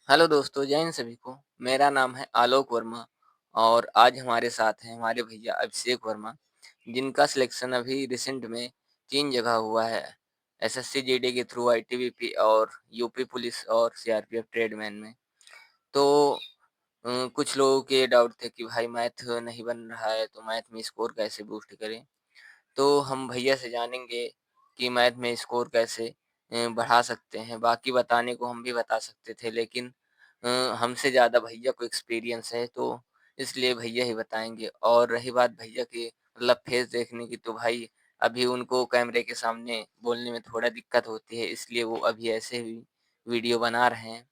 Hello दोस्तों, जय हिंद सभी को। मेरा नाम है आलोक वर्मा और आज हमारे साथ हैं हमारे भैया अभिषेक वर्मा, जिनका सिलेक्शन अभी रिसेंट में 3 जगह हुआ है। एसएससी जीडी के थ्रू, आईटीबीपी और यूपी पुलिस और सीआरपीएफ ट्रेडमैन में। तो कुछ लोगों के डाउट थे कि भाई मैथ नहीं बन रहा है, तो मैथ में स्कोर कैसे बूस्ट करें? तो हम भैया से जानेंगे कि मैथ में स्कोर कैसे बढ़ा सकते हैं। बाकी बताने को हम भी बता सकते थे, लेकिन अ, हमसे ज़्यादा भैया को एक्सपीरियंस है, तो इसलिए भैया ही बताएँगे। और रही बात भैया के मतलब फेस देखने की, तो भाई अभी उनको कैमरे के सामने बोलने में थोड़ा दिक्कत होती है, इसलिए वो अभी ऐसे ही वीडियो बना रहे हैं।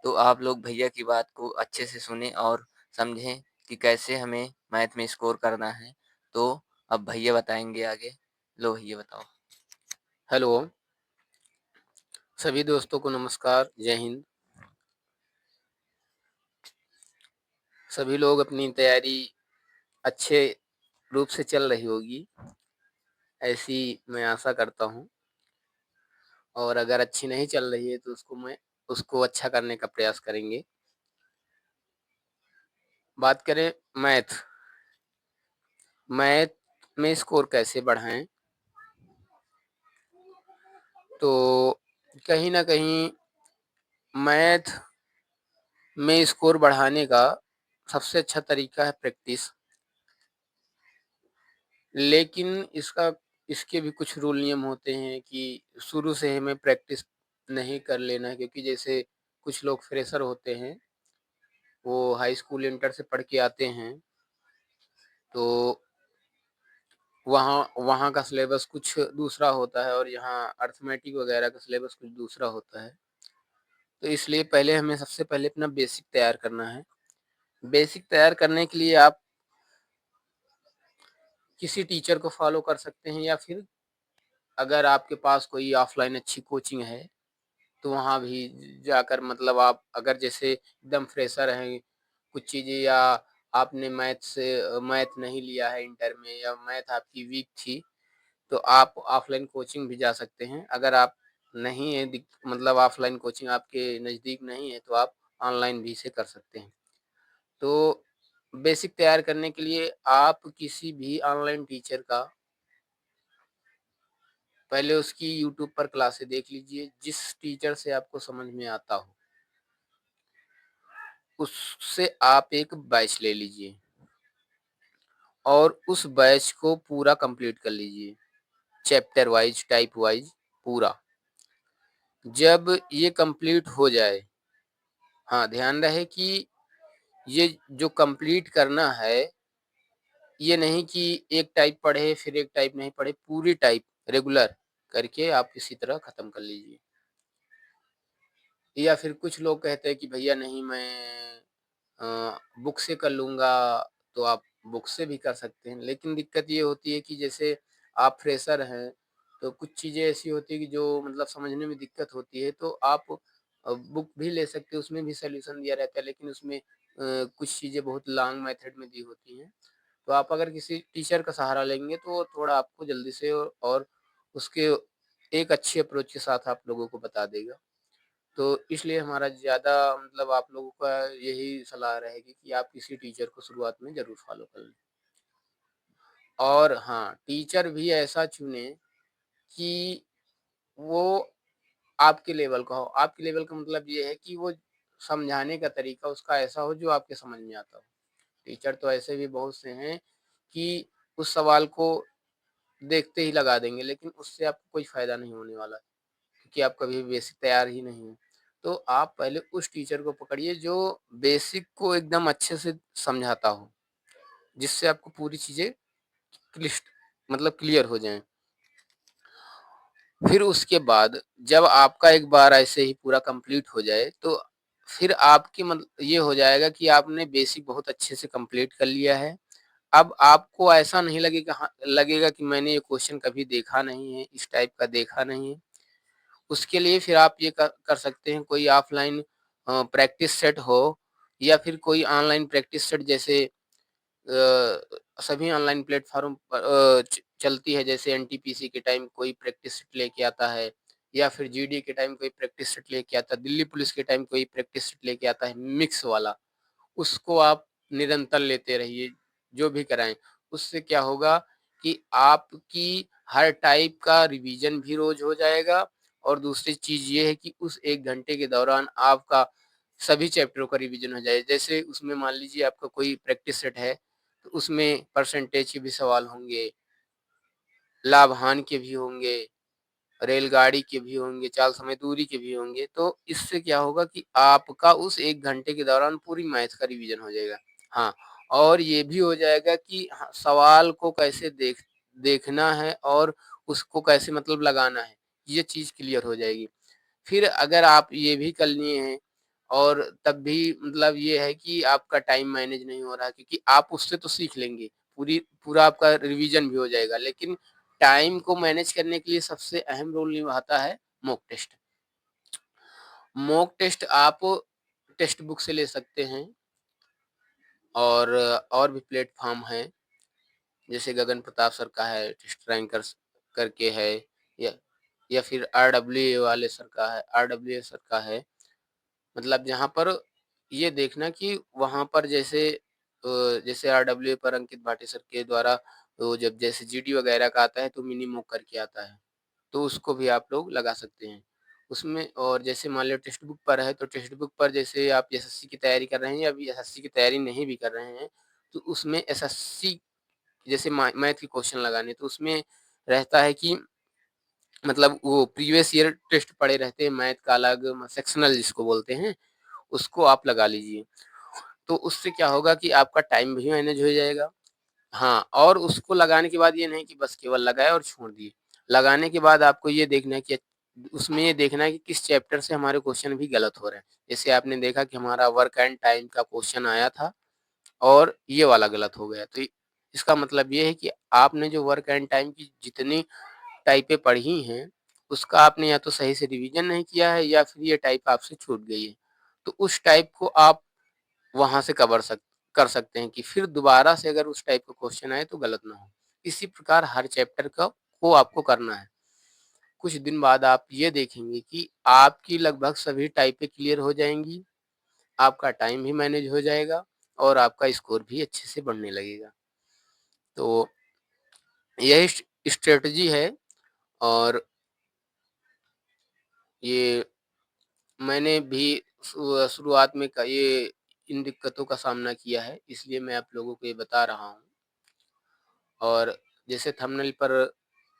तो आप लोग भैया की बात को अच्छे से सुनें और समझें कि कैसे हमें मैथ में स्कोर करना है। तो अब भैया बताएँगे आगे। लो भैया बताओ। हेलो, सभी दोस्तों को नमस्कार, जय हिंद। सभी लोग अपनी तैयारी अच्छे रूप से चल रही होगी, ऐसी मैं आशा करता हूँ। और अगर अच्छी नहीं चल रही है तो उसको अच्छा करने का प्रयास करेंगे। बात करें मैथ, मैथ में स्कोर कैसे बढ़ाएँ? तो कहीं न कहीं मैथ में स्कोर बढ़ाने का सबसे अच्छा तरीका है प्रैक्टिस। लेकिन इसके भी कुछ रूल नियम होते हैं कि शुरू से हमें प्रैक्टिस नहीं कर लेना है, क्योंकि जैसे कुछ लोग फ्रेशर होते हैं, वो हाई स्कूल इंटर से पढ़ के आते हैं, तो वहाँ वहाँ का सिलेबस कुछ दूसरा होता है और यहाँ अरिथमेटिक वगैरह का सिलेबस कुछ दूसरा होता है। तो इसलिए पहले हमें सबसे पहले अपना बेसिक तैयार करना है। बेसिक तैयार करने के लिए आप किसी टीचर को फॉलो कर सकते हैं, या फिर अगर आपके पास कोई ऑफलाइन अच्छी कोचिंग है तो वहाँ भी जाकर, मतलब आप अगर जैसे एकदम फ्रेशर हैं, कुछ चीज़ें, या आपने मैथ नहीं लिया है इंटर में, या मैथ आपकी वीक थी, तो आप ऑफलाइन कोचिंग भी जा सकते हैं। अगर आप नहीं है मतलब ऑफलाइन कोचिंग आपके नज़दीक नहीं है, तो आप ऑनलाइन भी इसे कर सकते हैं। तो बेसिक तैयार करने के लिए आप किसी भी ऑनलाइन टीचर का पहले उसकी यूट्यूब पर क्लासें देख लीजिए, जिस टीचर से आपको समझ में आता हो, उससे आप एक बैच ले लीजिए और उस बैच को पूरा कंप्लीट कर लीजिए, चैप्टर वाइज़, टाइप वाइज़ पूरा। जब ये कंप्लीट हो जाए, हाँ, ध्यान रहे कि ये जो कंप्लीट करना है, ये नहीं कि एक टाइप पढ़े, फिर एक टाइप नहीं पढ़े, पूरी टाइप रेगुलर करके आप इसी तरह खत्म कर लीजिए। या फिर कुछ लोग कहते हैं कि भैया नहीं, मैं बुक से कर लूँगा, तो आप बुक से भी कर सकते हैं। लेकिन दिक्कत ये होती है कि जैसे आप फ्रेशर हैं, तो कुछ चीज़ें ऐसी होती हैं कि जो मतलब समझने में दिक्कत होती है, तो आप बुक भी ले सकते हो, उसमें भी सॉल्यूशन दिया रहता है, लेकिन उसमें कुछ चीज़ें बहुत लॉन्ग मेथड में दी होती हैं। तो आप अगर किसी टीचर का सहारा लेंगे, तो थोड़ा आपको जल्दी से और उसके एक अच्छी अप्रोच के साथ आप लोगों को बता देगा। तो इसलिए हमारा ज़्यादा मतलब आप लोगों का यही सलाह रहेगी कि आप किसी टीचर को शुरुआत में ज़रूर फ़ॉलो कर लें। और हाँ, टीचर भी ऐसा चुनें कि वो आपके लेवल का हो। आपके लेवल का मतलब ये है कि वो समझाने का तरीका उसका ऐसा हो जो आपके समझ में आता हो। टीचर तो ऐसे भी बहुत से हैं कि उस सवाल को देखते ही लगा देंगे, लेकिन उससे आपको कोई फ़ायदा नहीं होने वाला, क्योंकि आप कभी भी बेसिक तैयार ही नहीं हैं। तो आप पहले उस टीचर को पकड़िए जो बेसिक को एकदम अच्छे से समझाता हो, जिससे आपको पूरी चीज़ें क्लिष्ट मतलब क्लियर हो जाएँ। फिर उसके बाद जब आपका एक बार ऐसे ही पूरा कंप्लीट हो जाए, तो फिर आपकी ये हो जाएगा कि आपने बेसिक बहुत अच्छे से कंप्लीट कर लिया है। अब आपको ऐसा नहीं लगेगा कि मैंने ये क्वेश्चन कभी देखा नहीं है, इस टाइप का देखा नहीं है। उसके लिए फिर आप ये कर सकते हैं, कोई ऑफ़लाइन प्रैक्टिस सेट हो, या फिर कोई ऑनलाइन प्रैक्टिस सेट, जैसे सभी ऑनलाइन प्लेटफ़ॉर्म पर चलती है, जैसे एनटीपीसी के टाइम कोई प्रैक्टिस सेट लेके आता है, या फिर जीडी के टाइम कोई प्रैक्टिस सेट लेके आता है, दिल्ली पुलिस के टाइम कोई प्रैक्टिस सेट लेके आता है मिक्स वाला, उसको आप निरंतर लेते रहिए, जो भी कराएँ। उससे क्या होगा कि आपकी हर टाइप का रिवीज़न भी रोज़ हो जाएगा और दूसरी चीज़ ये है कि उस 1 घंटे के दौरान आपका सभी चैप्टरों का रिवीज़न हो जाए। जैसे उसमें मान लीजिए आपका कोई प्रैक्टिस सेट है, तो उसमें परसेंटेज के भी सवाल होंगे, लाभ-हानि के भी होंगे, रेलगाड़ी के भी होंगे, चाल समय दूरी के भी होंगे, तो इससे क्या होगा कि आपका उस 1 घंटे के दौरान पूरी मैथ का रिवीज़न हो जाएगा। हाँ, और ये भी हो जाएगा कि हाँ, सवाल को कैसे देखना है और उसको कैसे मतलब लगाना है, ये चीज़ क्लियर हो जाएगी। फिर अगर आप ये भी कर लिए हैं और तब भी मतलब ये है कि आपका टाइम मैनेज नहीं हो रहा है क्योंकि आप उससे तो सीख लेंगे, पूरा आपका रिवीज़न भी हो जाएगा, लेकिन टाइम को मैनेज करने के लिए सबसे अहम रोल निभाता है मॉक टेस्ट। मॉक टेस्ट आप टेक्स्ट बुक से ले सकते हैं और भी प्लेटफ़ॉर्म हैं, जैसे गगन प्रताप सर का है, टेस्ट रैंकर्स करके है या या फिर आरडब्ल्यूए वाले सर का है, आरडब्ल्यूए सर का है। मतलब जहाँ पर ये देखना कि वहाँ पर जैसे आरडब्ल्यूए पर अंकित भाटी सर के द्वारा वो जब जैसे जीडी वगैरह का आता है तो मिनी मॉक करके आता है, तो उसको भी आप लोग लगा सकते हैं। उसमें और जैसे मान लो टेक्स्ट बुक पर है तो टेक्स्ट बुक पर जैसे आप एसएससी की तैयारी कर रहे हैं या अभी एसएससी की तैयारी नहीं भी कर रहे हैं, तो उसमें एसएससी जैसे मैथ के क्वेश्चन लगाने तो उसमें रहता है कि मतलब वो प्रीवियस ईयर टेस्ट पड़े रहते हैं मैथ का अलग सेक्शनल जिसको बोलते हैं, उसको आप लगा लीजिए। तो उससे क्या होगा कि आपका टाइम भी मैनेज हो जाएगा। हाँ, और उसको लगाने के बाद ये नहीं कि बस केवल लगाए और छोड़ दिए। लगाने के बाद आपको ये देखना है कि उसमें ये देखना है कि किस चैप्टर से हमारे क्वेश्चन भी गलत हो रहे हैं। जैसे आपने देखा कि हमारा वर्क एंड टाइम का क्वेश्चन आया था और ये वाला गलत हो गया। तो इसका मतलब ये है कि आपने जो वर्क एंड टाइम की जितनी टाइपें पढ़ी हैं, उसका आपने या तो सही से रिवीजन नहीं किया है या फिर ये टाइप आपसे छूट गई है। तो उस टाइप को आप वहाँ से कर सकते हैं कि फिर दोबारा से अगर उस टाइप का क्वेश्चन आए तो गलत ना हो। इसी प्रकार हर चैप्टर को आपको करना है। कुछ दिन बाद आप ये देखेंगे कि आपकी लगभग सभी टाइपें क्लियर हो जाएँगी, आपका टाइम भी मैनेज हो जाएगा और आपका स्कोर भी अच्छे से बढ़ने लगेगा। तो यही स्ट्रैटेजी है और ये मैंने भी शुरुआत में ये इन दिक्कतों का सामना किया है, इसलिए मैं आप लोगों को ये बता रहा हूँ। और जैसे थंबनेल पर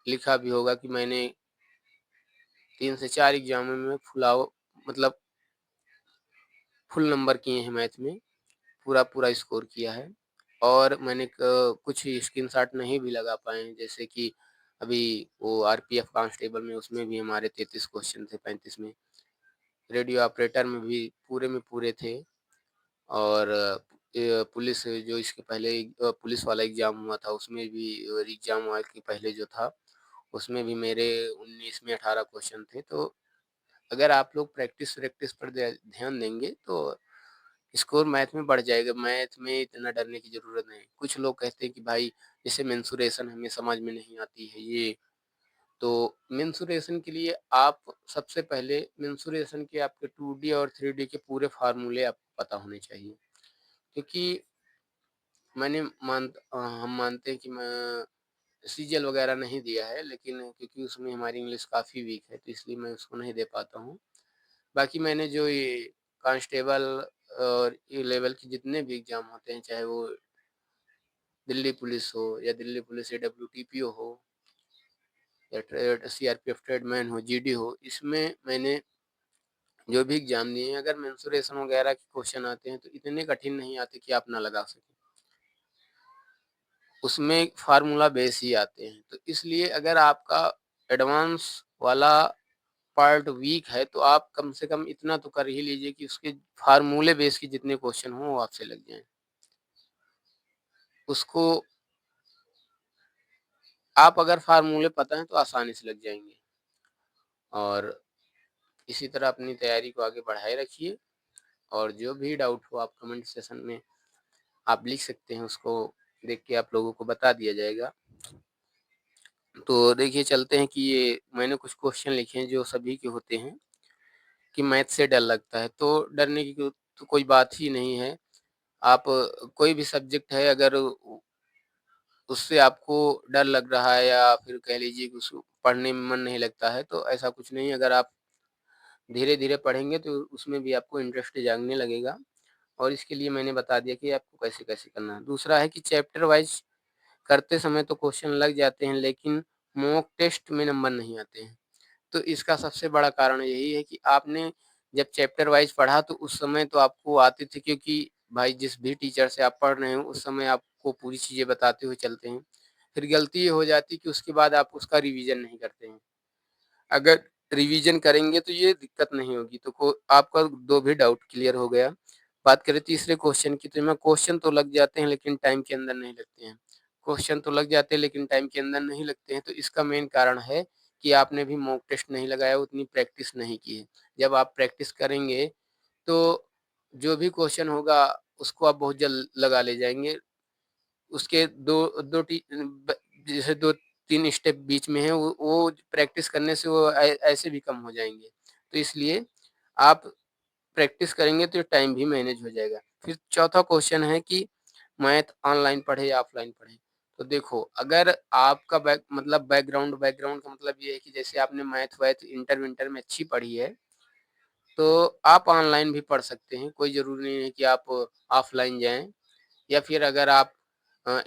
लिखा भी होगा कि मैंने 3 से 4 एग्ज़ामों में मतलब फुल नंबर किए हैं मैथ में, पूरा स्कोर किया है। और मैंने कुछ स्क्रीनशॉट नहीं भी लगा पाए हैं, जैसे कि अभी वो आरपीएफ कांस्टेबल में उसमें भी हमारे 33 क्वेश्चन थे 35 में। रेडियो ऑपरेटर में भी पूरे में पूरे थे और पुलिस जो इसके पहले पुलिस वाला एग्ज़ाम हुआ था उसमें भी एग्ज़ाम हुआ के पहले जो था, उसमें भी मेरे 19 में 18 क्वेश्चन थे। तो अगर आप लोग प्रैक्टिस पर ध्यान देंगे तो स्कोर मैथ में बढ़ जाएगा। मैथ में इतना डरने की ज़रूरत नहीं। कुछ लोग कहते हैं कि भाई जैसे मेंसुरेशन हमें समझ में नहीं आती है ये, तो मेंसुरेशन के लिए आप सबसे पहले मेंसुरेशन के आपके 2D और 3D के पूरे फ़ॉर्मूले आपको पता होने चाहिए। क्योंकि हम मानते हैं कि मैं सीजीएल वगैरह नहीं दिया है, लेकिन क्योंकि उसमें हमारी इंग्लिश काफ़ी वीक है, तो इसलिए मैं उसको नहीं दे पाता हूँ। बाकी मैंने जो ये कांस्टेबल और ये लेवल के जितने भी एग्ज़ाम होते हैं, चाहे वो दिल्ली पुलिस हो या दिल्ली पुलिस एडब्ल्यूटीपीओ हो या सीआरपीएफ ट्रेडमैन हो, जीडी हो, इसमें मैंने जो भी एग्ज़ाम दिए हैं, अगर मेंसुरेशन वगैरह के क्वेश्चन आते हैं, तो इतने कठिन नहीं आते कि आप ना लगा सकें। उसमें फ़ॉर्मूला बेस ही आते हैं। तो इसलिए अगर आपका एडवांस वाला पार्ट वीक है, तो आप कम से कम इतना तो कर ही लीजिए कि उसके फ़ॉर्मूले बेस के जितने क्वेश्चन हों, वो आपसे लग जाएँ। उसको आप अगर फ़ॉर्मूले पता हैं, तो आसानी से लग जाएँगे और इसी तरह अपनी तैयारी को आगे बढ़ाए रखिए और जो भी डाउट हो आप कमेंट सेशन में आप लिख सकते हैं, उसको देख के आप लोगों को बता दिया जाएगा। तो देखिए चलते हैं कि ये मैंने कुछ क्वेश्चन लिखे हैं जो सभी के होते हैं कि मैथ से डर लगता है, तो डरने की तो कोई बात ही नहीं है। आप कोई भी सब्जेक्ट है अगर उससे आपको डर लग रहा है या फिर कह लीजिए कि उसको पढ़ने में मन नहीं लगता है, तो ऐसा कुछ नहीं है। अगर आप धीरे-धीरे पढ़ेंगे तो उसमें भी आपको इंटरेस्ट जागने लगेगा और इसके लिए मैंने बता दिया कि आपको कैसे-कैसे करना है। दूसरा है कि चैप्टर वाइज़ करते समय तो क्वेश्चन लग जाते हैं, लेकिन मॉक टेस्ट में नंबर नहीं आते हैं। तो इसका सबसे बड़ा कारण यही है कि आपने जब चैप्टर वाइज़ पढ़ा तो उस समय तो आपको आते थे, क्योंकि भाई जिस भी टीचर से आप पढ़ रहे हो उस समय आपको पूरी चीज़ें बताते हुए चलते हैं। फिर गलती ये हो जाती है कि उसके बाद आप उसका रिवीजन नहीं करते हैं। अगर रिवीजन करेंगे तो ये दिक्कत नहीं होगी, तो को आपका 2 भी डाउट क्लियर हो गया। बात करें तीसरे क्वेश्चन की, तो इसमें क्वेश्चन तो लग जाते हैं लेकिन टाइम के अंदर नहीं लगते हैं। क्वेश्चन तो लग जाते हैं लेकिन टाइम के अंदर नहीं लगते हैं, तो इसका मेन कारण है कि आपने भी मॉक टेस्ट नहीं लगाया, उतनी प्रैक्टिस नहीं की है। जब आप प्रैक्टिस करेंगे तो जो भी क्वेश्चन होगा उसको आप बहुत जल्द लगा ले जाएँगे। उसके 2 ब जैसे 2-3 स्टेप बीच में है, वो प्रैक्टिस करने से वो ऐसे भी कम हो जाएँगे। तो इसलिए आप प्रैक्टिस करेंगे तो टाइम भी मैनेज हो जाएगा। फिर चौथा क्वेश्चन है कि मैथ ऑनलाइन पढ़े या ऑफलाइन पढ़े? तो देखो, अगर आपका बैकग्राउंड बैकग्राउंड का मतलब ये है कि जैसे आपने मैथ-वैथ इंटर-विंटर में अच्छी पढ़ी है, तो आप ऑनलाइन भी पढ़ सकते हैं। कोई ज़रूरी नहीं है कि आप ऑफलाइन जाएँ। या फिर अगर आप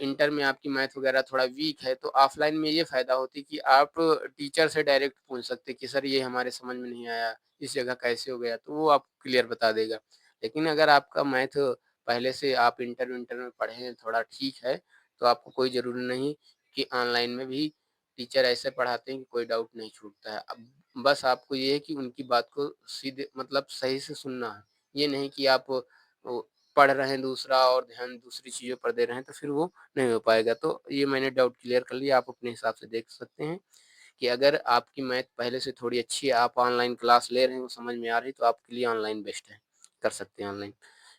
इंटर में आपकी मैथ वगैरह थोड़ा वीक है, तो ऑफ़लाइन में ये फ़ायदा होती है कि आप टीचर से डायरेक्ट पूछ सकते हैं कि सर ये हमारे समझ में नहीं आया, इस जगह कैसे हो गया? तो वो आपको क्लियर बता देगा। लेकिन अगर आपका मैथ पहले से आप इंटर-विंटर में पढ़े हैं, थोड़ा ठीक है, तो आपको कोई ज़रूरी नहीं कि ऑनलाइन में भी टीचर ऐसे पढ़ाते हैं कि कोई डाउट नहीं छूटता है। अब बस आपको ये है कि उनकी बात को सीधे मतलब सही से सुनना है। ये नहीं कि आप ओ पढ़ रहे हैं दूसरा और ध्यान दूसरी चीज़ों पर दे रहे हैं, तो फिर वो नहीं हो पाएगा। तो ये मैंने डाउट क्लियर कर लिया, आप अपने हिसाब से देख सकते हैं कि अगर आपकी मैथ पहले से थोड़ी अच्छी है, आप ऑनलाइन क्लास ले रहे हैं, वो समझ में आ रही है, तो आपके लिए ऑनलाइन बेस्ट है, कर सकते हैं ऑनलाइन।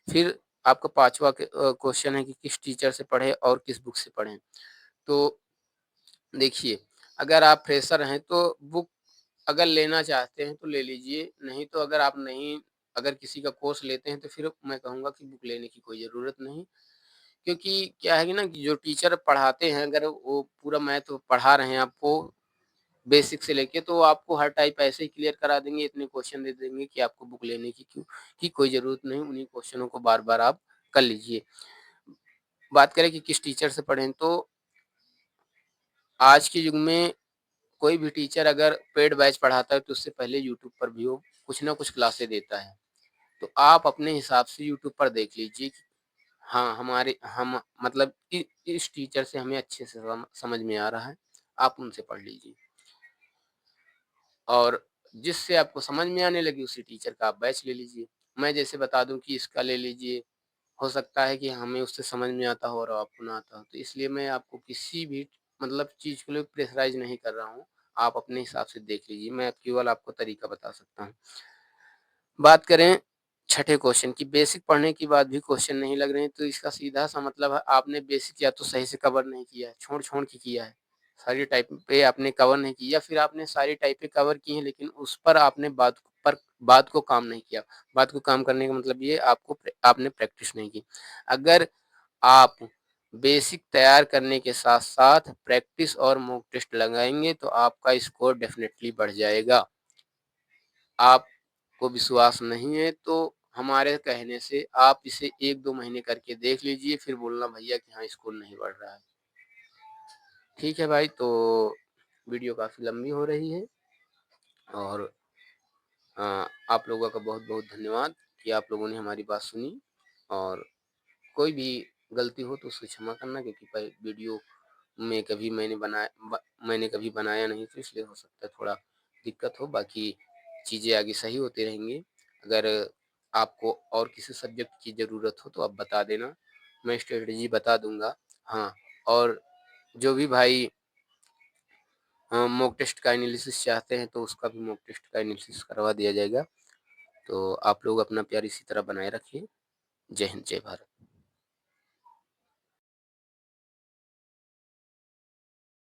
फिर आपका 5वां क्वेश्चन है कि किस टीचर से पढ़ें और किस बुक से पढ़ें? तो देखिए, अगर आप फ्रेशर हैं तो बुक अगर लेना चाहते हैं तो ले लीजिए, नहीं तो अगर किसी का कोर्स लेते हैं तो फिर मैं कहूँगा कि बुक लेने की कोई ज़रूरत नहीं। क्योंकि क्या है कि ना कि जो टीचर पढ़ाते हैं अगर वो पूरा मैथ पढ़ा रहे हैं आपको बेसिक से लेके, तो आपको हर टाइप ऐसे ही क्लियर करा देंगे, इतने क्वेश्चन दे देंगे कि आपको बुक लेने की कोई ज़रूरत नहीं, उन्हीं क्वेश्चनों को बार-बार आप कर लीजिए। बात करें कि किस टीचर से पढ़ें, तो आज के युग में कोई भी टीचर अगर पेड बैच पढ़ाता है तो उससे पहले यूट्यूब पर भी वो कुछ ना कुछ क्लासेस देता है। तो आप अपने हिसाब से यूट्यूब पर देख लीजिए कि हाँ, हम मतलब इ इस टीचर से हमें अच्छे से समझ में आ रहा है, आप उनसे पढ़ लीजिए। और जिससे आपको समझ में आने लगे उसी टीचर का आप बैच ले लीजिए। मैं जैसे बता दूँ कि इसका ले लीजिए, हो सकता है कि हमें उससे समझ में आता हो और आपको ना आता हो। तो इसलिए मैं आपको किसी भी मतलब चीज़ के लिए प्रेशराइज़ नहीं कर रहा हूँ। आप अपने हिसाब से देख लीजिए, मैं केवल आपको तरीका बता सकता हूँ। बात करें छठे क्वेश्चन की, बेसिक पढ़ने के बाद भी क्वेश्चन नहीं लग रहे हैं, तो इसका सीधा-सा मतलब है आपने बेसिक या तो सही से कवर नहीं किया है, छोड़-छोड़ के किया है। सारी टाइप पे आपने कवर नहीं की या फिर आपने सारी टाइपें कवर की हैं लेकिन उस पर आपने बात को काम नहीं किया। बात को काम करने का मतलब ये आपने प्रैक्टिस नहीं की। अगर आप बेसिक तैयार करने के साथ-साथ प्रैक्टिस और मॉक टेस्ट लगाएँगे तो आपका स्कोर डेफ़िनेटली बढ़ जाएगा। आपको विश्वास नहीं है तो हमारे कहने से आप इसे 1-2 महीने करके देख लीजिए, फिर बोलना भैया कि हाँ, स्कोर नहीं बढ़ रहा है। ठीक है भाई, तो वीडियो काफ़ी लंबी हो रही है और आप लोगों का बहुत-बहुत धन्यवाद कि आप लोगों ने हमारी बात सुनी और कोई भी गलती हो तो उसे क्षमा करना, क्योंकि वीडियो में कभी मैंने कभी बनाया नहीं, तो इसलिए हो सकता है थोड़ा दिक्कत हो, बाकी चीज़ें आगे सही होती रहेंगी। अगर आपको और किसी सब्जेक्ट की ज़रूरत हो तो आप बता देना, मैं स्ट्रैटेजी बता दूँगा। हाँ, और जो भी भाई मॉक टेस्ट का एनालिसिस चाहते हैं तो उसका भी मॉक टेस्ट का एनालिसिस करवा दिया जाएगा। तो आप लोग अपना प्यार इसी तरह बनाए रखिए। जय हिंद, जय भारत।